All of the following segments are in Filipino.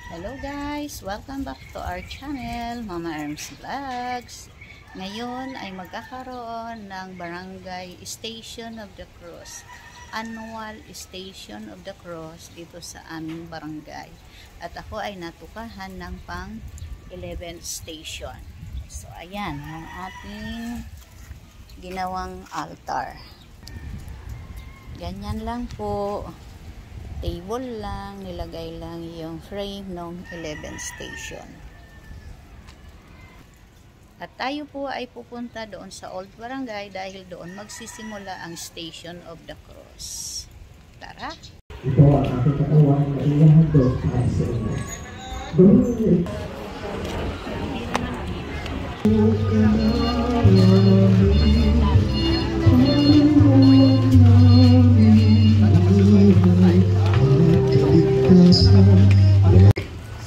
Hello guys! Welcome back to our channel, Mama Erms Vlogs. Ngayon ay magkakaroon ng Barangay Station of the Cross. Annual Station of the Cross dito sa aming barangay. At ako ay natukahan ng pang 11th station. So ayan, ang ating ginawang altar. Ganyan lang po. Table lang, nilagay lang yung frame ng 11th station. At tayo po ay pupunta doon sa Old Barangay dahil doon magsisimula ang Station of the Cross. Tara! Ito ang aking katawan na iyahandog para sa inyo.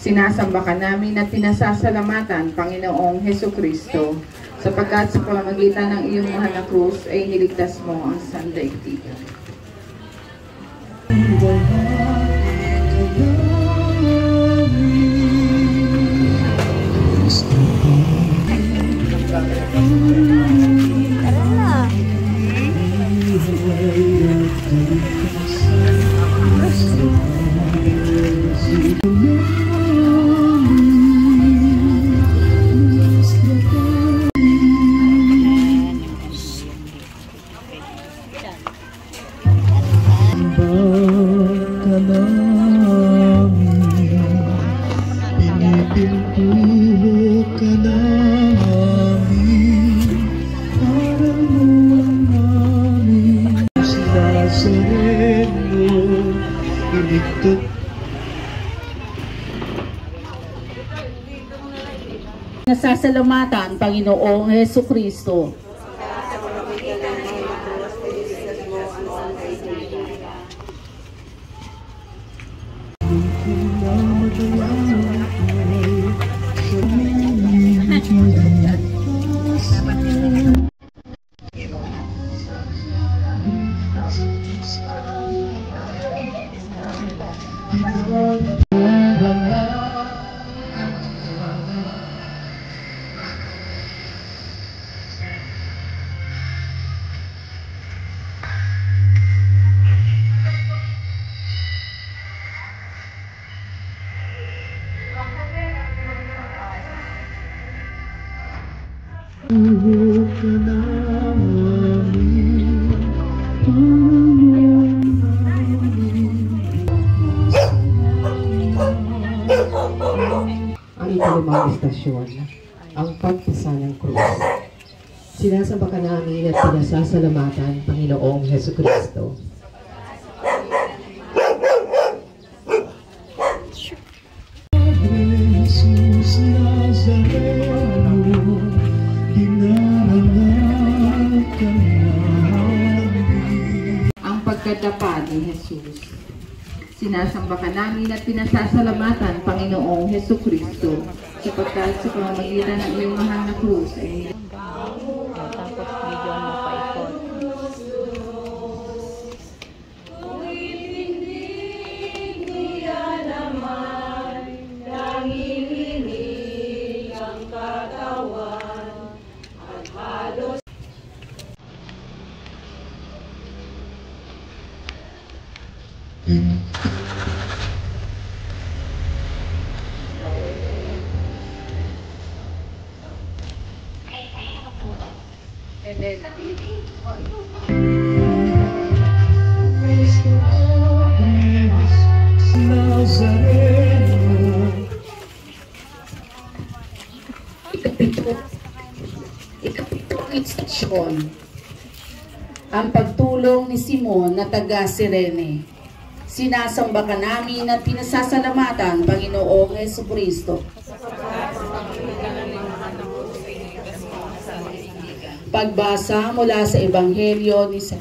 Sinasamba ka namin at pinasasalamatan, Panginoong Hesukristo, sapagkat sa pamamagitan ng iyong mahal na krus ay niligtas mo ang sandaigdigan. Nasasalamatan, Panginoong Hesukristo. Ang ikalimang istasyon, ang pagpasa ng krus. Sinasamba ka namin at pinasasalamatan, Panginoong Hesukristo. Ang pagkadapa ni Jesus. Sinasamba ka namin at pinasasalamatan, Panginoong Hesukristo, sapagkat sa pamamagitan ng iyong mahal na krus ay Tapos video mo paikot. Ikapitong istasyon, ang pagtulong ni Simon na taga Sirene. Sinasamba ka namin at pinasasalamatan, Panginoong Hesukristo. Pagbasa mula sa Ebanghelyo ni San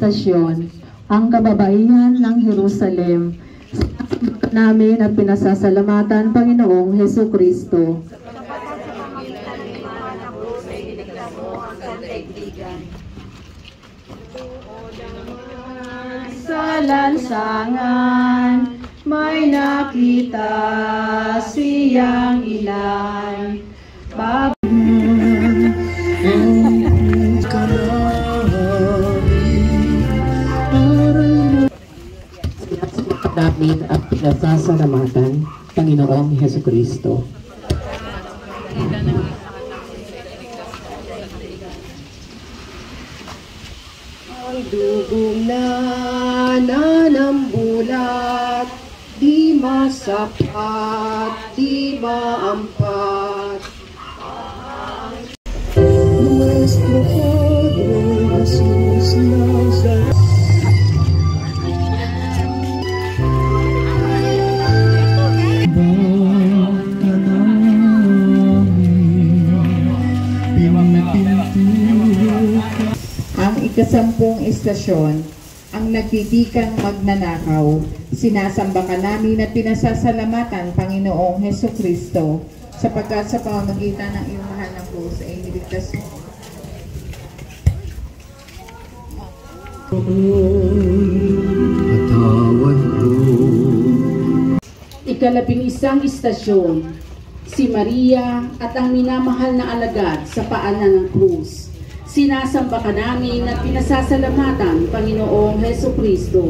istasyon, ang kababaihan ng Jerusalem. Sinasamba namin at pinasasalamatan Panginoong Hesukristo. Sa lansangan may nakita siyang ilan. Namin at pinasasalamatan Panginoong Hesukristo. Ang dugong na nanambulat, di masapat, di maampat. Nuestro Padre Jesus Nazareth. Ang ikasampung istasyon, ang nagtitipikang magnanakaw, sinasamba ka namin at pinasasalamatan Panginoong Hesukristo, sapagkat sa pamamagitan ng iyong mahal na krus ay niligtas mo. Ikalabing-isang istasyon, si Maria at ang minamahal na alagad sa paanan ng krus. Sinasamba ka namin at pinasasalamatan Panginoong Hesukristo.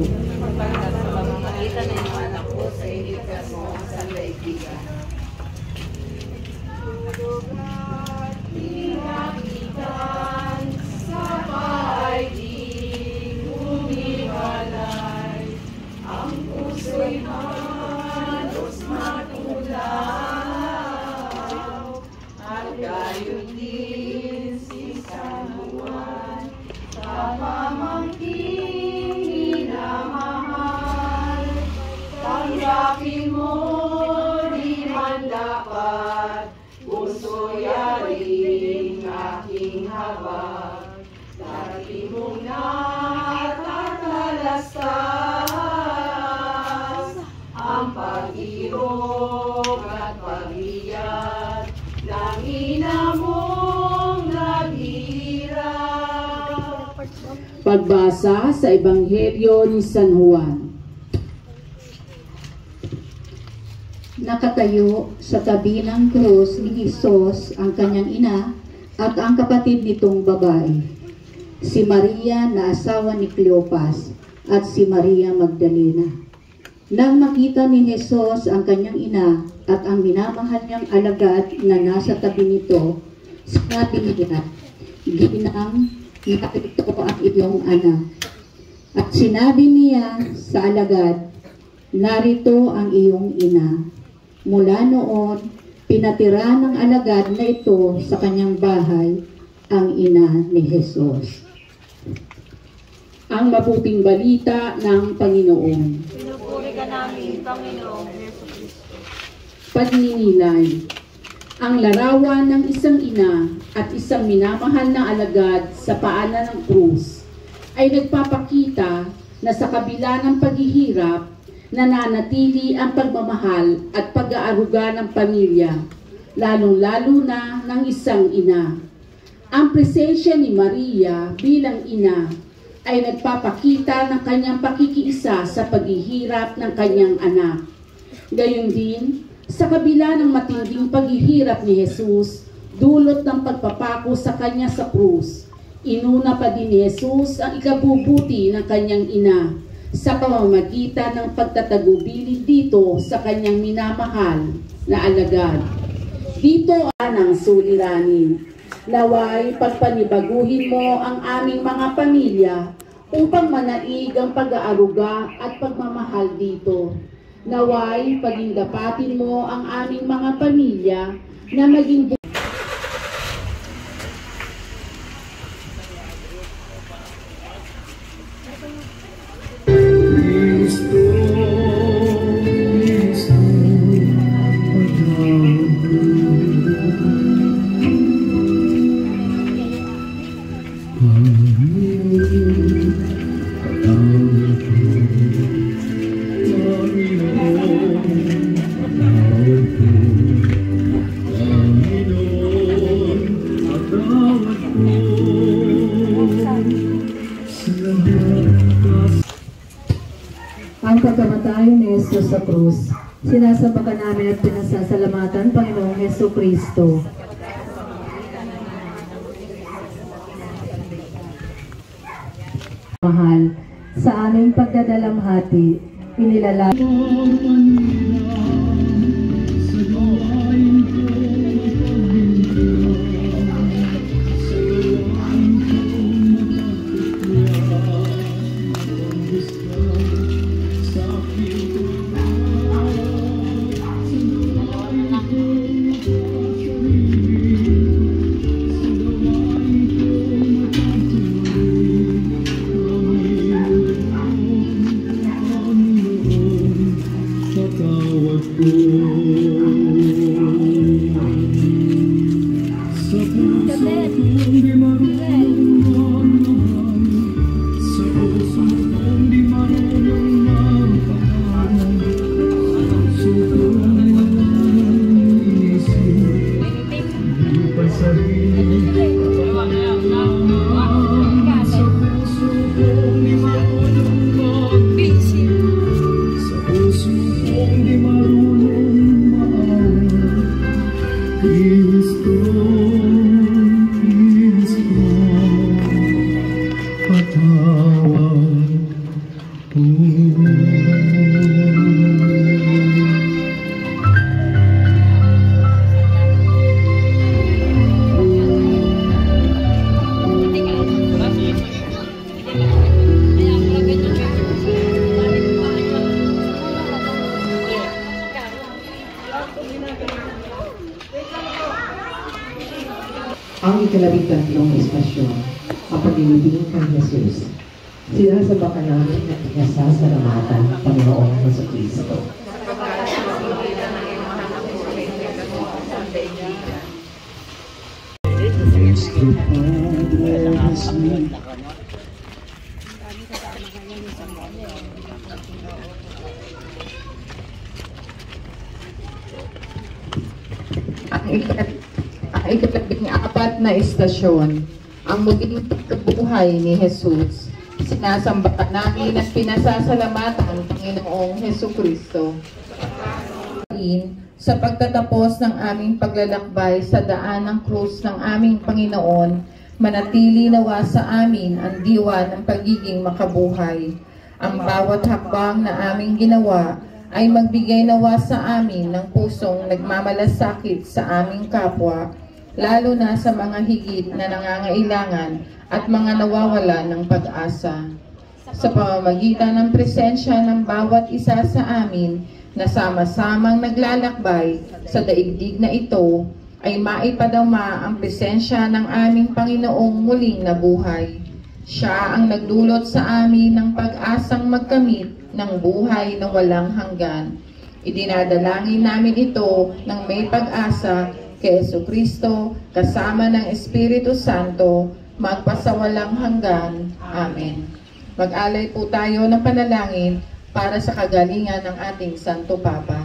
Pagbasa sa Ebanghelyo ni San Juan. Nakatayo sa tabi ng krus ni Jesus ang kanyang ina at ang kapatid nitong babae, si Maria na asawa ni Cleopas at si Maria Magdalena. Nang makita ni Jesus ang kanyang ina at ang minamahal niyang alagad na nasa tabi nito, sinabi niya, "Ginang, ito ang iyong anak." At sinabi niya sa alagad, "Narito ang iyong ina." Mula noon, pinatira ng alagad na ito sa kanyang bahay ang ina ni Jesus. Ang mabuting balita ng Panginoon. Pinupuri ka namin, Panginoong Jesucristo. Pagninilay. Ang larawan ng isang ina at isang minamahal na alagad sa paanan ng krus ay nagpapakita na sa kabila ng paghihirap, nananatili ang pagmamahal at pag-aaruga ng pamilya, lalong-lalo na ng isang ina. Ang presensya ni Maria bilang ina ay nagpapakita ng kanyang pakikiisa sa paghihirap ng kanyang anak. Gayon din, sa kabila ng matinding paghihirap ni Jesus, dulot ng pagpapako sa kanya sa krus, inuna pa din ni Jesus ang ikabubuti ng kanyang ina sa pamamagitan ng pagtatagubilin dito sa kanyang minamahal na alagad. Dito ang suliranin. Naway pagpanibaguhin mo ang aming mga pamilya upang manaig ang pag-aaruga at pagmamahal dito. Naway pagindapatin mo ang aming mga pamilya na maging namin ni Jesus sa krus. Sinasamba ka namin at pinasasalamatan, Panginoong Hesus Kristo. Mahal, sa aming pagdadalamhati, inilalagay ang ikalabing-tatlong estasyon, ang paglilibing kay Jesus. Sinasamba ka namin at pinasasalamatan, Panginoong Jesucristo. Ang ikalabing-apat na estasyon, ang muling pagkabuhay ni Jesus. Sinasamba ka namin at pinasasalamatan, Panginoong Jesucristo. Sa pagtatapos ng aming paglalakbay sa daan ng krus ng aming Panginoon, manatili nawa sa amin ang diwa ng pagiging makabuhay. Ang bawat hakbang na aming ginawa ay magbigay nawa sa amin ng pusong nagmamalasakit sa aming kapwa, lalo na sa mga higit na nangangailangan at mga nawawala ng pag-asa. Sa pamamagitan ng presensya ng bawat isa sa amin na sama-samang naglalakbay sa daigdig na ito, ay maipadama ang presensya ng aming Panginoong muling nabuhay. Siya ang nagdulot sa amin ng pag-asang magkamit ng buhay na walang hanggan. Idinadalangin namin ito ng may pag-asa kay Jesucristo kasama ng Espiritu Santo magpasawalang hanggan. Amen. Mag-alay po tayo ng panalangin para sa kagalingan ng ating Santo Papa.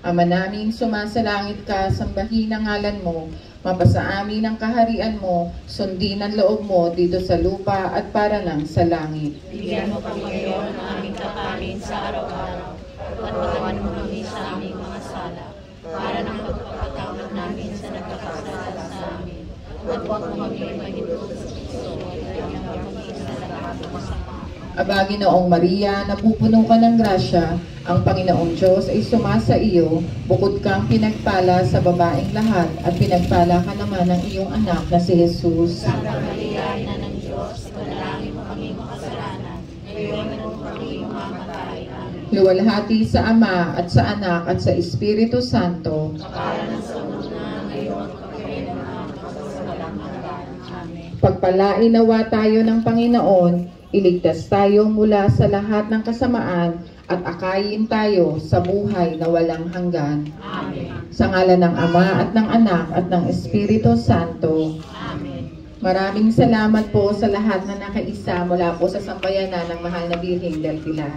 Ama naming sumasalangit ka, sambahin ang ngalan mo, mapasa amin ang kaharian mo, sundin ang loob mo dito sa lupa at para nang sa langit. Bigyan mo kami ngayon ng aming kakanin sa araw-araw, at patawarin mo kami sa aming mga sala, para nang pagpapatawad namin sa nagkakasala sa amin. At huwag mo kami mahintulot sa Kristo, at hanggang kami sa lahat ng masama. Aba, Ginoong Maria, napupuno ka ng grasya, ang Panginoong Diyos ay sumasa iyo, bukod kang pinagpala sa babaeng lahat, at pinagpala ka naman ng iyong anak na si Jesus. Santa Maria, Ina ng Diyos, panalangin mo kami makasalanan, ngayon at kung kami mamatay. Amen. Luwalhati sa Ama at sa Anak at sa Espiritu Santo. Para ng sa una, ngayon at kailanman sa walang hanggan. Amen. Pagpalain nawa tayo ng Panginoon, iligtas tayo mula sa lahat ng kasamaan at akayin tayo sa buhay na walang hanggan. Amen. Sa ngalan ng Ama at ng Anak at ng Espiritu Santo. Amen. Maraming salamat po sa lahat na nakaisa mula po sa sambayanan ng Mahal na Birheng del Pilar.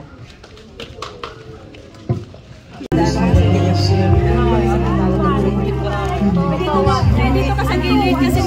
Dito ka sa gilid kasi